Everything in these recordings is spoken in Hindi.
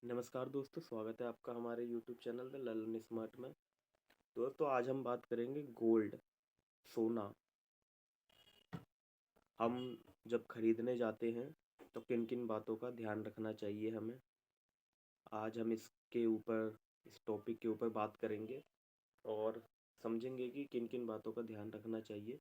नमस्कार दोस्तों, स्वागत है आपका हमारे YouTube channel the Lalan smart में। दोस्तों, आज हम बात करेंगे गोल्ड, सोना। हम जब खरीदने जाते हैं तो किन किन बातों का ध्यान रखना चाहिए हमें। आज हम इस टॉपिक के ऊपर बात करेंगे और समझेंगे कि किन किन बातों का ध्यान रखना चाहिए,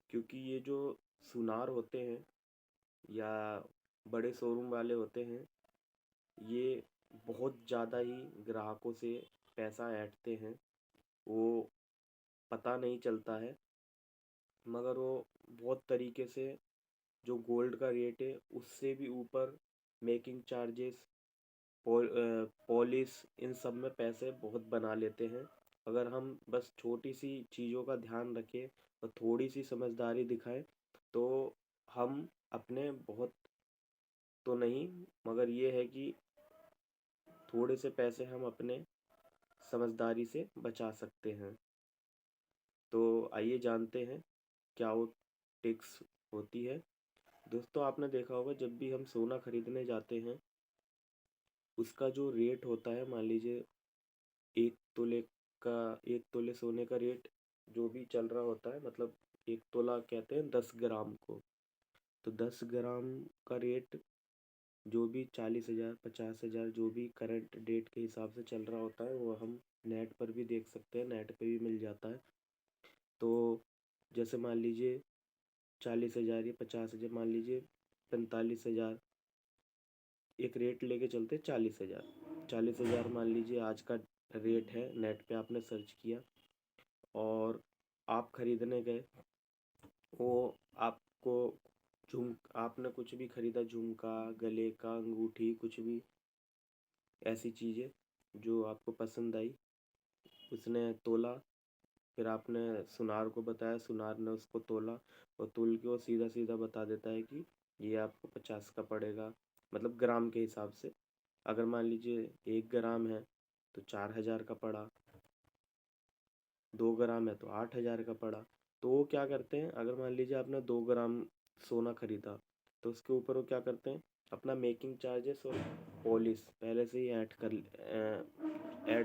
क्योंकि ये जो सुनार होते हैं या बड़े शोरूम वाले होते हैं, ये बहुत ज़्यादा ही ग्राहकों से पैसा ऐंठते हैं। वो पता नहीं चलता है, मगर वो बहुत तरीके से जो गोल्ड का रेट है उससे भी ऊपर मेकिंग चार्जेस, पॉलिश, इन सब में पैसे बहुत बना लेते हैं। अगर हम बस छोटी सी चीज़ों का ध्यान रखें और थोड़ी सी समझदारी दिखाएं तो हम अपने बहुत तो नहीं, मगर ये है कि थोड़े से पैसे हम अपने समझदारी से बचा सकते हैं। तो आइए जानते हैं क्या वो टिप्स होती है। दोस्तों, आपने देखा होगा जब भी हम सोना खरीदने जाते हैं, उसका जो रेट होता है, मान लीजिए एक तोले का, एक तोले सोने का रेट जो भी चल रहा होता है, मतलब एक तोला कहते हैं 10 ग्राम को। तो 10 ग्राम का रेट जो भी 40,000 50,000 जो भी करंट डेट के हिसाब से चल रहा होता है, वो हम नेट पर भी देख सकते हैं, नेट पे भी मिल जाता है। तो जैसे मान लीजिए 40,000 या 50,000, मान लीजिए 45,000, एक रेट लेके चलते 40,000। 40,000 मान लीजिए आज का रेट है, नेट पे आपने सर्च किया और आप खरीदने गए। वो आपको आपने कुछ भी खरीदा, झुमका, गले का, अंगूठी, कुछ भी ऐसी चीज़ें जो आपको पसंद आई, उसने तोला। फिर आपने सुनार को बताया, सुनार ने उसको तोला और तोल के वो सीधा सीधा बता देता है कि ये आपको 50 का पड़ेगा, मतलब ग्राम के हिसाब से। अगर मान लीजिए 1 ग्राम है तो 4,000 का पड़ा, 2 ग्राम है तो 8,000 का पड़ा। तो वो क्या करते हैं, अगर मान लीजिए आपने 2 ग्राम सोना खरीदा तो उसके ऊपर वो क्या करते हैं, अपना मेकिंग चार्जेस और पॉलिश पहले से ही ऐड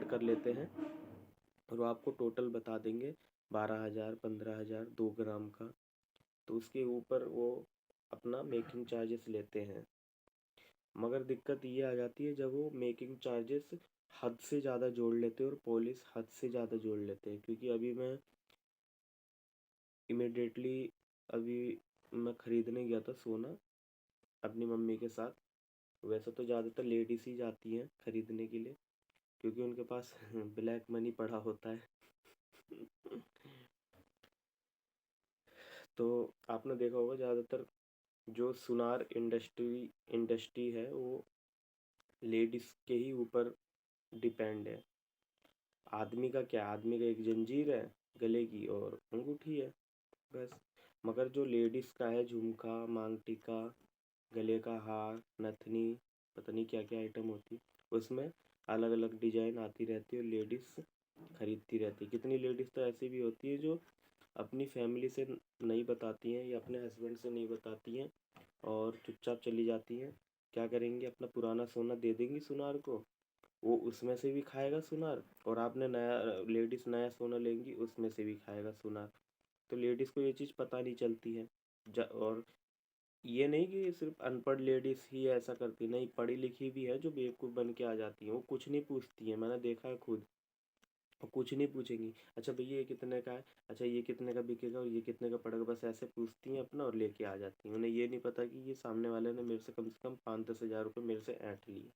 कर लेते हैं और वो आपको टोटल बता देंगे 12,000, 15,000 2 ग्राम का। तो उसके ऊपर वो अपना मेकिंग चार्जेस लेते हैं। मगर दिक्कत ये आ जाती है जब वो मेकिंग चार्जेस हद से ज़्यादा जोड़ लेते हैं और पॉलिश हद से ज़्यादा जोड़ लेते हैं। क्योंकि इमिडिएटली अभी मैं ख़रीदने गया था सोना अपनी मम्मी के साथ। वैसे तो ज़्यादातर लेडीज़ ही जाती हैं खरीदने के लिए, क्योंकि उनके पास ब्लैक मनी पड़ा होता है। तो आपने देखा होगा ज़्यादातर जो सुनार इंडस्ट्री है वो लेडीज़ के ही ऊपर डिपेंड है। आदमी का क्या, आदमी का एक जंजीर है गले की और अंगूठी है, बस। मगर जो लेडीज़ का है, झुमका, मांग टीका, गले का हार, नथनी, पता नहीं क्या क्या आइटम होती है, उसमें अलग अलग डिजाइन आती रहती है और लेडीज़ खरीदती रहती है। कितनी लेडीज़ तो ऐसी भी होती है जो अपनी फैमिली से नहीं बताती हैं या अपने हस्बैंड से नहीं बताती हैं और चुपचाप चली जाती हैं। क्या करेंगी, अपना पुराना सोना दे देंगी सुनार को, वो उसमें से भी खाएगा सुनार, और आपने नया, लेडीज़ नया सोना लेंगी उसमें से भी खाएगा सुनार। तो लेडीज़ को ये चीज़ पता नहीं चलती है। और ये नहीं कि सिर्फ अनपढ़ लेडीज़ ही ऐसा करती, नहीं, पढ़ी लिखी भी है जो बेवकूफ़ बन के आ जाती हैं। वो कुछ नहीं पूछती हैं, मैंने देखा है खुद। और कुछ नहीं पूछेंगी, अच्छा भैया ये कितने का है, अच्छा ये कितने का बिकेगा और ये कितने का पड़ेगा, बस ऐसे पूछती हैं अपना और लेके आ जाती हैं। उन्हें ये नहीं पता कि ये सामने वाले ने मेरे से कम 5-10 हज़ार रुपये मेरे से ऐंठ लिए।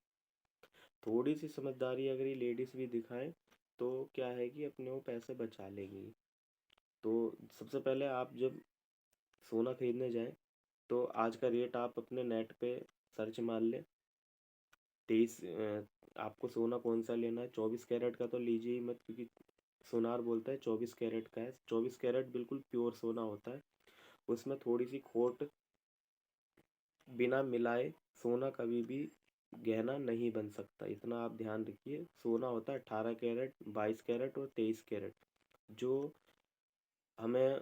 थोड़ी सी समझदारी अगर ये लेडीज़ भी दिखाएं तो क्या है कि अपने वो पैसे बचा लेंगी। तो सबसे पहले आप जब सोना खरीदने जाएं तो आज का रेट आप अपने नेट पे सर्च मार लें। 23, आपको सोना कौन सा लेना है, 24 कैरेट का तो लीजिए ही मत, क्योंकि सोनार बोलता है 24 कैरेट का है। 24 कैरेट बिल्कुल प्योर सोना होता है, उसमें थोड़ी सी खोट बिना मिलाए सोना कभी भी गहना नहीं बन सकता, इतना आप ध्यान रखिए। सोना होता है 18 कैरेट, 22 कैरेट और 23 कैरेट। जो हमें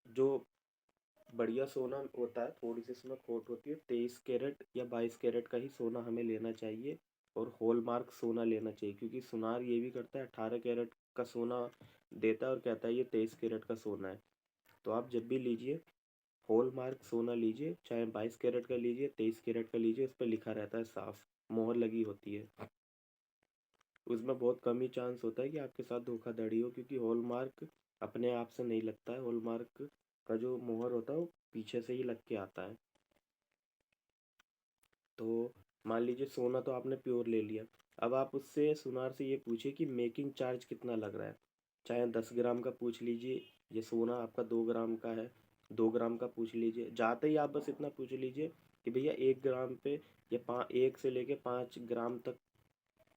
जो बढ़िया सोना होता है, थोड़ी सी इसमें खोट होती है, 23 कैरेट या 22 कैरेट का ही सोना हमें लेना चाहिए और हॉलमार्क सोना लेना चाहिए, क्योंकि सुनार ये भी करता है 18 कैरेट का सोना देता है और कहता है ये 23 कैरेट का सोना है। तो आप जब भी लीजिए हॉलमार्क सोना लीजिए, चाहे 22 कैरेट का लीजिए, 23 कैरेट का लीजिए, उस पर लिखा रहता है साफ, मोहर लगी होती है। उसमें बहुत कम ही चांस होता है कि आपके साथ धोखाधड़ी हो, क्योंकि हॉलमार्क अपने आप से नहीं लगता है, हॉलमार्क का जो मोहर होता है वो पीछे से ही लग के आता है। तो मान लीजिए सोना तो आपने प्योर ले लिया, अब आप उससे सुनार से ये पूछिए कि मेकिंग चार्ज कितना लग रहा है। चाहे 10 ग्राम का पूछ लीजिए, ये सोना आपका 2 ग्राम का है, 2 ग्राम का पूछ लीजिए, जाते ही आप बस इतना पूछ लीजिए कि भैया 1 ग्राम पे या 1 से लेके 5 ग्राम तक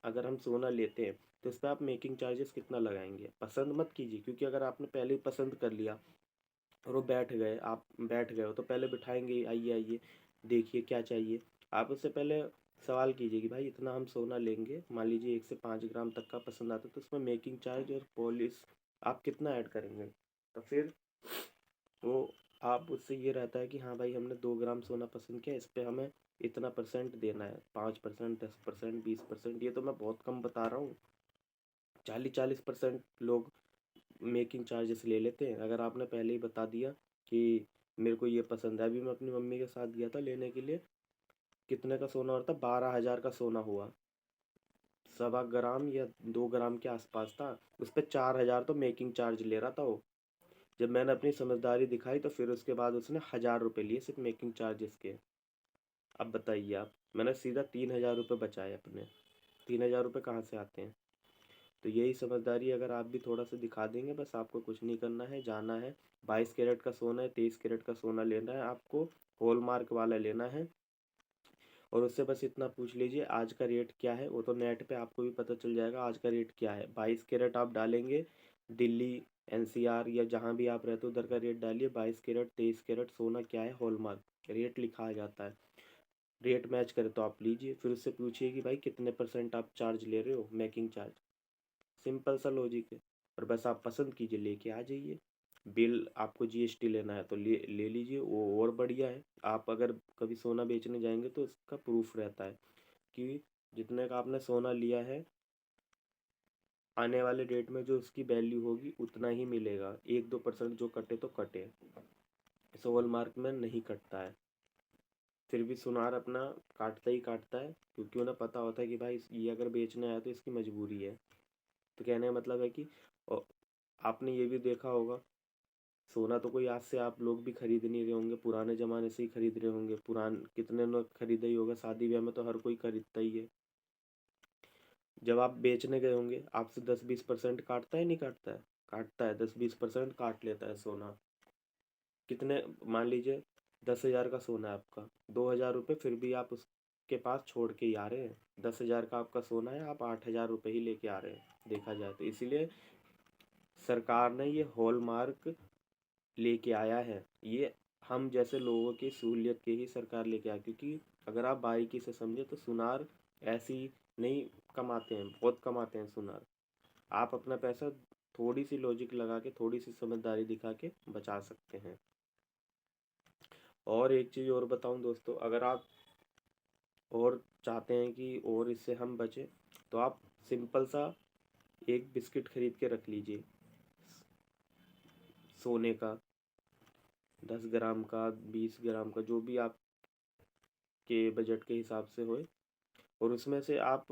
अगर हम सोना लेते हैं तो इस पर आप मेकिंग चार्जेस कितना लगाएंगे। पसंद मत कीजिए, क्योंकि अगर आपने पहले ही पसंद कर लिया और वो बैठ गए, आप बैठ गए हो, तो पहले बिठाएंगे ही, आइए आइए देखिए क्या चाहिए। आप उससे पहले सवाल कीजिए कि भाई इतना हम सोना लेंगे, मान लीजिए 1 से 5 ग्राम तक का पसंद आता है, तो उसमें मेकिंग चार्ज और पॉलिश आप कितना ऐड करेंगे। तो फिर वो आप उससे ये रहता है कि हाँ भाई हमने 2 ग्राम सोना पसंद किया, इस पर हमें इतना परसेंट देना है, 5%, 10%, 20%, ये तो मैं बहुत कम बता रहा हूँ। 40-40% लोग मेकिंग चार्जेस ले लेते हैं। अगर आपने पहले ही बता दिया कि मेरे को ये पसंद है, अभी मैं अपनी मम्मी के साथ गया था लेने के लिए, कितने का सोना और था, 12,000 का सोना हुआ, 1.25 ग्राम या 2 ग्राम के आसपास था, उस पर 4,000 तो मेकिंग चार्ज ले रहा था वो। जब मैंने अपनी समझदारी दिखाई तो फिर उसके बाद उसने 1,000 रुपये लिए सिर्फ मेकिंग चार्जेस के। अब बताइए आप, मैंने सीधा 3,000 रुपये बचाए अपने। 3,000 रुपये कहाँ से आते हैं। तो यही समझदारी अगर आप भी थोड़ा सा दिखा देंगे, बस आपको कुछ नहीं करना है, जाना है 22 कैरेट का सोना है, 23 कैरेट का सोना लेना है आपको, हॉलमार्क वाला लेना है, और उससे बस इतना पूछ लीजिए आज का रेट क्या है। वो तो नेट पे आपको भी पता चल जाएगा आज का रेट क्या है। 22 कैरेट आप डालेंगे, दिल्ली, एनसीआर या जहाँ भी आप रहते हो उधर का रेट डालिए, 22 कैरेट 23 कैरेट सोना क्या है, हॉलमार्क रेट लिखा आ जाता है। रेट मैच करे तो आप लीजिए, फिर उससे पूछिए कि भाई कितने परसेंट आप चार्ज ले रहे हो, मेकिंग चार्ज। सिंपल सा लॉजिक है। और बस आप पसंद कीजिए, लेके आ जाइए। बिल आपको जीएसटी लेना है तो ले ले लीजिए, वो और बढ़िया है। आप अगर कभी सोना बेचने जाएंगे तो उसका प्रूफ रहता है कि जितने का आपने सोना लिया है, आने वाले डेट में जो उसकी वैल्यू होगी उतना ही मिलेगा, 1-2% जो कटे तो कटे, इस हॉलमार्क में नहीं कटता है। फिर भी सुनार अपना काटता ही काटता है, क्योंकि उन्हें पता होता है कि भाई ये अगर बेचने आया तो इसकी मजबूरी है। तो कहने का मतलब है कि और आपने ये भी देखा होगा, सोना तो कोई आज से आप लोग भी खरीद नहीं रहे होंगे, पुराने ज़माने से ही खरीद रहे होंगे, कितने ने खरीदा ही होगा, शादी ब्याह में तो हर कोई खरीदता ही है। जब आप बेचने गए होंगे आपसे 10-20% काटता है, नहीं काटता है, काटता है, 10-20% काट लेता है सोना। कितने, मान लीजिए 10,000 का सोना है आपका, 2,000 रुपये फिर भी आप उसके पास छोड़ के ही आ रहे हैं। 10,000 का आपका सोना है, आप 8,000 रुपये ही लेके आ रहे हैं, देखा जाए तो। इसीलिए सरकार ने ये हॉलमार्क लेके आया है, ये हम जैसे लोगों की सहूलियत के ही सरकार लेके आया, क्योंकि अगर आप बारीकी से समझे तो सुनार ऐसी नहीं कमाते हैं, बहुत कमाते हैं सुनार। आप अपना पैसा थोड़ी सी लॉजिक लगा के, थोड़ी सी समझदारी दिखा के बचा सकते हैं। और एक चीज़ और बताऊं दोस्तों, अगर आप और चाहते हैं कि और इससे हम बचें, तो आप सिंपल सा एक बिस्किट खरीद के रख लीजिए सोने का, 10 ग्राम का, 20 ग्राम का, जो भी आपके बजट के हिसाब से होए, और उसमें से आप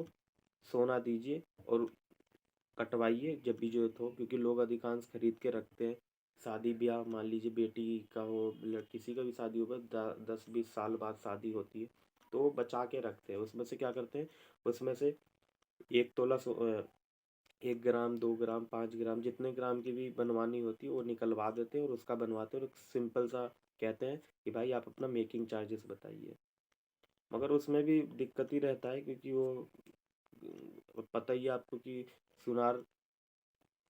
सोना दीजिए और कटवाइए जब भी जरूरत हो, क्योंकि लोग अधिकांश खरीद के रखते हैं। शादी ब्याह, मान लीजिए बेटी का हो, किसी का भी शादी होगा, 10-20 साल बाद शादी होती है, तो वो बचा के रखते हैं। उसमें से क्या करते हैं, उसमें से 1 तोला 1 ग्राम, 2 ग्राम, 5 ग्राम, जितने ग्राम की भी बनवानी होती है वो निकलवा देते हैं और उसका बनवाते हैं, और सिंपल सा कहते हैं कि भाई आप अपना मेकिंग चार्जेस बताइए। मगर उसमें भी दिक्कत ही रहता है, क्योंकि वो पता ही है आपको कि सुनार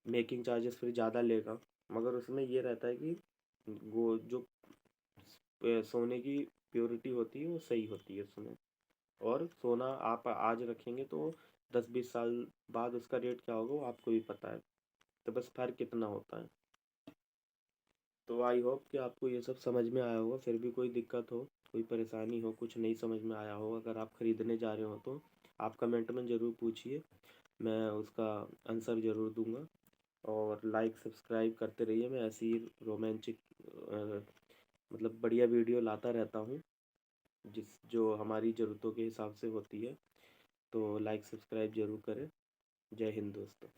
मेकिंग चार्जेस फिर ज़्यादा लेगा। मगर उसमें ये रहता है कि वो जो सोने की प्योरिटी होती है वो सही होती है उसमें। और सोना आप आज रखेंगे तो 10-20 साल बाद उसका रेट क्या होगा वो आपको भी पता है। तो बस फर्क कितना होता है। तो आई होप कि आपको ये सब समझ में आया होगा। फिर भी कोई दिक्कत हो, कोई परेशानी हो, कुछ नहीं समझ में आया हो, अगर आप ख़रीदने जा रहे हो तो आप कमेंट में ज़रूर पूछिए, मैं उसका आंसर ज़रूर दूंगा। और लाइक सब्सक्राइब करते रहिए, मैं ऐसी रोमांचिक मतलब बढ़िया वीडियो लाता रहता हूँ जो हमारी ज़रूरतों के हिसाब से होती है। तो लाइक सब्सक्राइब ज़रूर करें। जय हिंद दोस्तों।